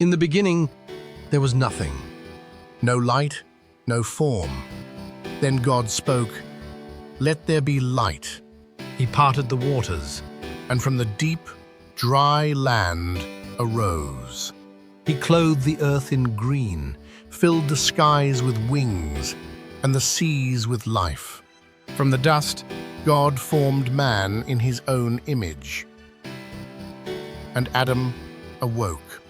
In the beginning, there was nothing. No light, no form. Then God spoke, "Let there be light." He parted the waters, and from the deep, dry land arose. He clothed the earth in green, filled the skies with wings, and the seas with life. From the dust, God formed man in his own image. And Adam awoke.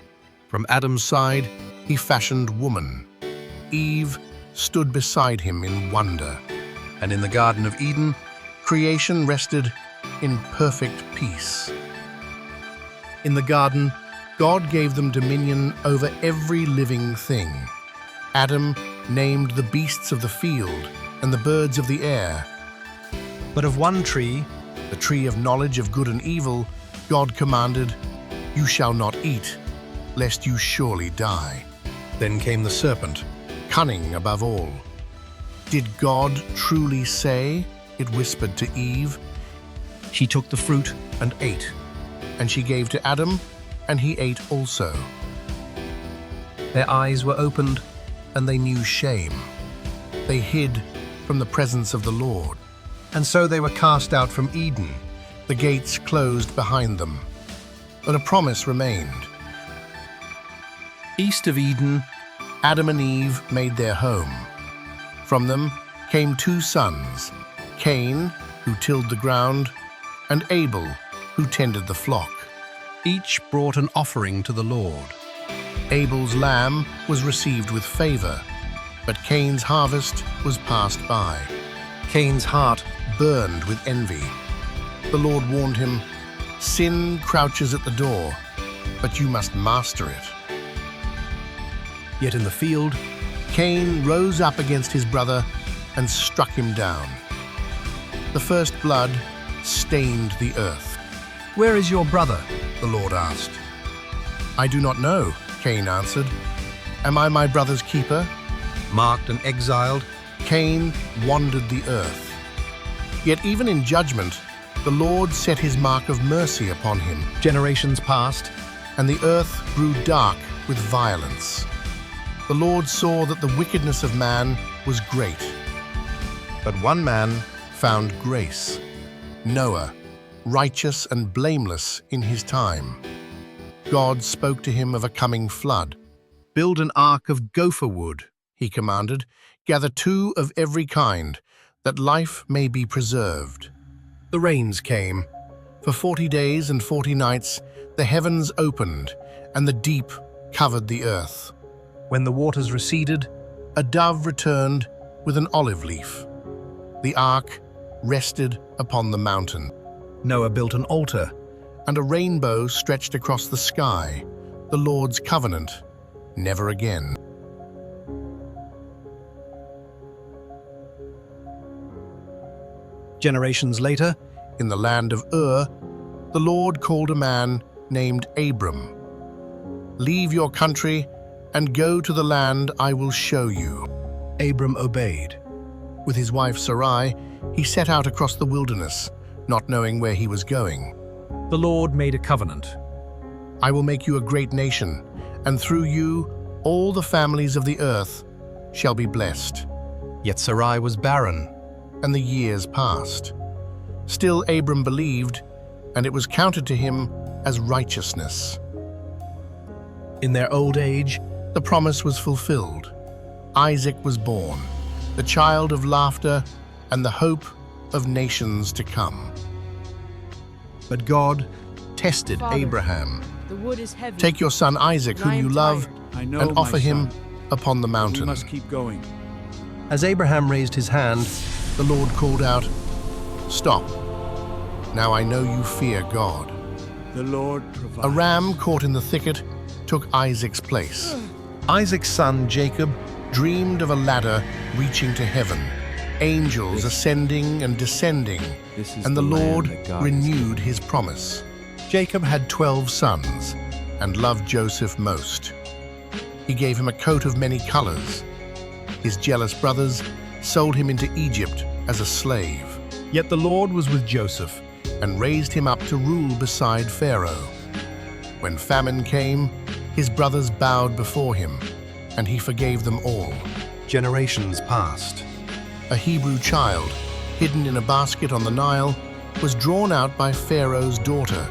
From Adam's side, he fashioned woman. Eve stood beside him in wonder. And in the Garden of Eden, creation rested in perfect peace. In the garden, God gave them dominion over every living thing. Adam named the beasts of the field and the birds of the air. But of one tree, the tree of knowledge of good and evil, God commanded, "You shall not eat, lest you surely die." Then came the serpent, cunning above all. "Did God truly say?" it whispered to Eve. She took the fruit and ate, and she gave to Adam, and he ate also. Their eyes were opened, and they knew shame. They hid from the presence of the Lord. And so they were cast out from Eden, the gates closed behind them. But a promise remained. East of Eden, Adam and Eve made their home. From them came two sons, Cain, who tilled the ground, and Abel, who tended the flock. Each brought an offering to the Lord. Abel's lamb was received with favor, but Cain's harvest was passed by. Cain's heart burned with envy. The Lord warned him, "Sin crouches at the door, but you must master it." Yet in the field, Cain rose up against his brother and struck him down. The first blood stained the earth. "Where is your brother?" the Lord asked. "I do not know," Cain answered. "Am I my brother's keeper?" Marked and exiled, Cain wandered the earth. Yet even in judgment, the Lord set his mark of mercy upon him. Generations passed, and the earth grew dark with violence. The Lord saw that the wickedness of man was great. But one man found grace, Noah, righteous and blameless in his time. God spoke to him of a coming flood. "Build an ark of gopher wood," he commanded. "Gather 2 of every kind, that life may be preserved." The rains came. For 40 days and 40 nights, the heavens opened, and the deep covered the earth. When the waters receded, a dove returned with an olive leaf. The ark rested upon the mountain. Noah built an altar, and a rainbow stretched across the sky, the Lord's covenant, never again. Generations later, in the land of Ur, the Lord called a man named Abram. "Leave your country and go to the land I will show you." Abram obeyed. With his wife Sarai, he set out across the wilderness, not knowing where he was going. The Lord made a covenant. "I will make you a great nation, and through you all the families of the earth shall be blessed." Yet Sarai was barren, and the years passed. Still Abram believed, and it was counted to him as righteousness. In their old age, the promise was fulfilled. Isaac was born, the child of laughter and the hope of nations to come. But God tested Father, Abraham. The wood is heavy. "Take your son Isaac, and I whom am you love, tired." I know, and my offer him son. upon the We mountain." must keep going. As Abraham raised his hand, the Lord called out, "Stop. Now I know you fear God." The Lord provides. A ram caught in the thicket took Isaac's place. Isaac's son Jacob dreamed of a ladder reaching to heaven, angels ascending and descending, This is and the the land Lord that God has renewed his promise. Jacob had 12 sons and loved Joseph most. He gave him a coat of many colors. His jealous brothers sold him into Egypt as a slave. Yet the Lord was with Joseph and raised him up to rule beside Pharaoh. When famine came, His brothers bowed before him, and he forgave them all. Generations passed. A Hebrew child, hidden in a basket on the Nile, was drawn out by Pharaoh's daughter.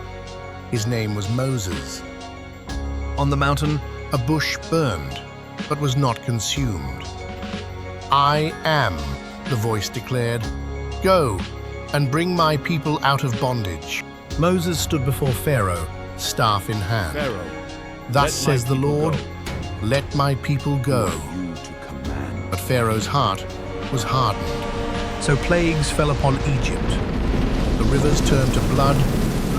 His name was Moses. On the mountain, A bush burned, but was not consumed. I am, the voice declared. Go and bring my people out of bondage. Moses stood before Pharaoh, staff in hand. Pharaoh, Thus let my says the people Lord, go. let my people go. You to command. But Pharaoh's heart was hardened. So plagues fell upon Egypt. The rivers turned to blood,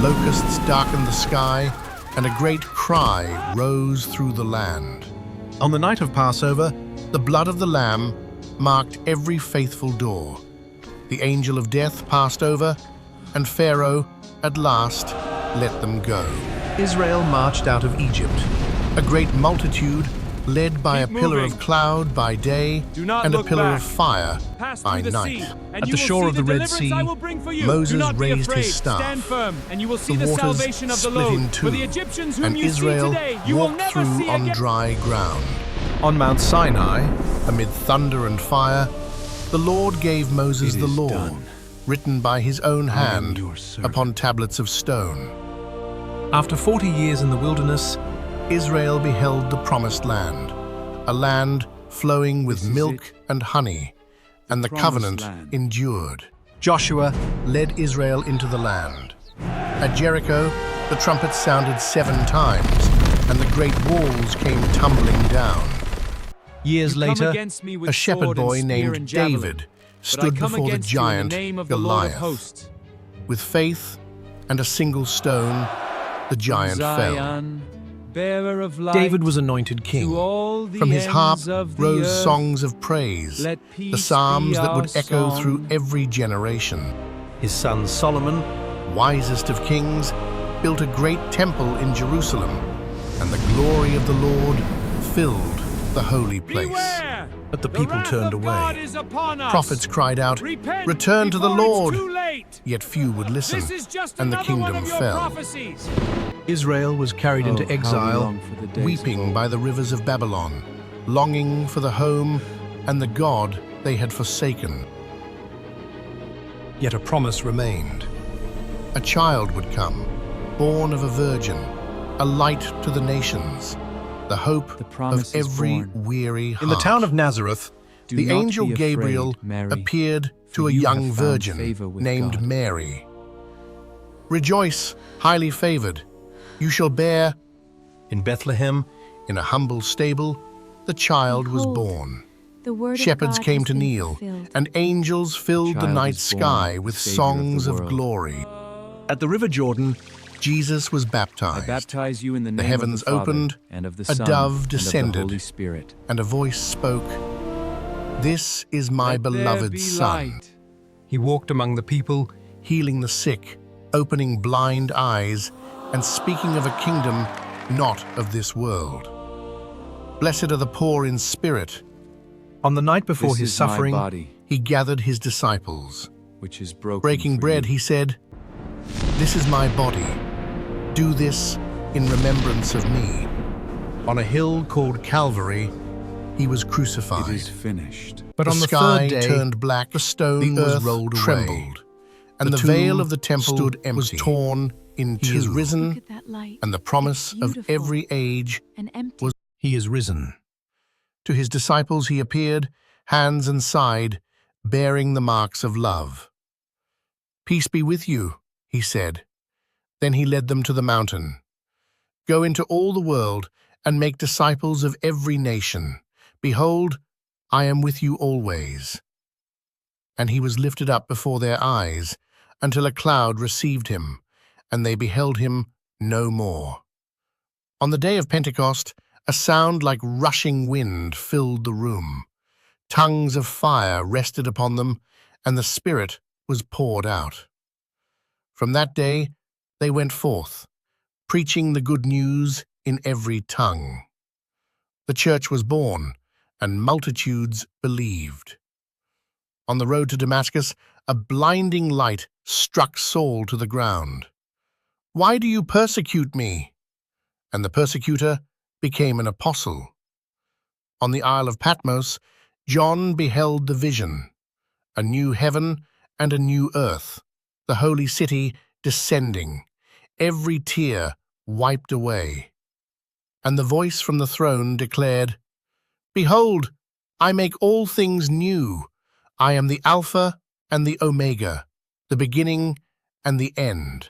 locusts darkened the sky, and a great cry rose through the land. On the night of Passover, the blood of the Lamb marked every faithful door. The angel of death passed over, and Pharaoh, at last, let them go. Israel marched out of Egypt, a great multitude led by Keep a pillar moving. of cloud by day Do not and a look pillar back. of fire Pass by through the night. sea, and At you the will shore see of the Red deliverance Sea, I will bring for you. Moses Do not be raised afraid. his staff. Stand firm, and you will see The the waters salvation of the split Lord. in two, For the Egyptians whom and you Israel see today, you will walked never see through on again. dry ground. On Mount Sinai, amid thunder and fire, the Lord gave Moses It the is law, done. written by his own I am hand your servant. upon tablets of stone. After 40 years in the wilderness, Israel beheld the promised land, a land flowing with This is milk it. and honey, and the promised covenant land. endured. Joshua led Israel into the land. At Jericho, the trumpets sounded 7 times, and the great walls came tumbling down. Years You come later, against me with a shepherd sword and boy spear named and javelin, David but I stood come before the against you in giant the name of the Lord of Goliath. hosts. With faith and a single stone, the giant fell. Zion, bearer of light, David was anointed king. to all the From his harp ends of the rose earth, songs of praise, let the peace psalms be that our would echo song. through every generation. His son Solomon, wisest of kings, built a great temple in Jerusalem, and the glory of the Lord filled the holy place. Beware! But the The people wrath turned of God away. is upon us. Prophets cried out, Repent "Return to the before it's Lord!" too late. Yet few would listen, This is just and the another one kingdom of your fell. prophecies. Israel was carried Oh, into how we exile, long for the days of weeping old. by the rivers of Babylon, longing for the home and the God they had forsaken. Yet a promise remained. A child would come, born of a virgin, a light to the nations, the hope The promise of is every born. weary heart. in the town of Nazareth, Do the not angel be afraid, Gabriel Mary, appeared to for a you young have found virgin favor with named God. Mary. Rejoice, highly favored. You shall bear. In Bethlehem, in a humble stable, the child was Behold, born. The word Shepherds of God came has to been kneel, fulfilled. and angels filled the Child night is born, sky the with Savior of the songs of world. glory. At the river Jordan, Jesus was I baptized. baptize you in the The name heavens of the Father, opened, and of the a Son, dove and of descended, the Holy Spirit. and a voice spoke, "This is my Let there beloved be Son." light. He walked among the people, healing the sick, opening blind eyes, and speaking of a kingdom not of this world. Blessed are the poor in spirit. On the night before This his is my suffering, body, he gathered his disciples. which is broken Breaking for bread, you. he said, "This is my body. Do this in remembrance of me." On a hill called Calvary, he was crucified. It is finished. But on the third third day, day, turned black, the stone was earth rolled away. trembled, and The the veil tomb of the temple stood was empty. torn in two. He is Look risen, at that light. and the promise It's of beautiful every age and empty. was, "He is risen." To his disciples he appeared, hands and side, bearing the marks of love. "Peace be with you," he said. Then he led them to the mountain. "Go into all the world and make disciples of every nation. Behold, I am with you always." And he was lifted up before their eyes until a cloud received him, and they beheld him no more. On the day of Pentecost, a sound like rushing wind filled the room. Tongues of fire rested upon them, and the Spirit was poured out. From that day they went forth, preaching the good news in every tongue. The church was born, and multitudes believed. On the road to Damascus, a blinding light struck Saul to the ground. "Why do you persecute me?" And the persecutor became an apostle. On the Isle of Patmos, John beheld the vision, a new heaven and a new earth, the holy city descending, every tear wiped away. And the voice from the throne declared, "Behold, I make all things new. I am the Alpha and the Omega, the beginning and the end."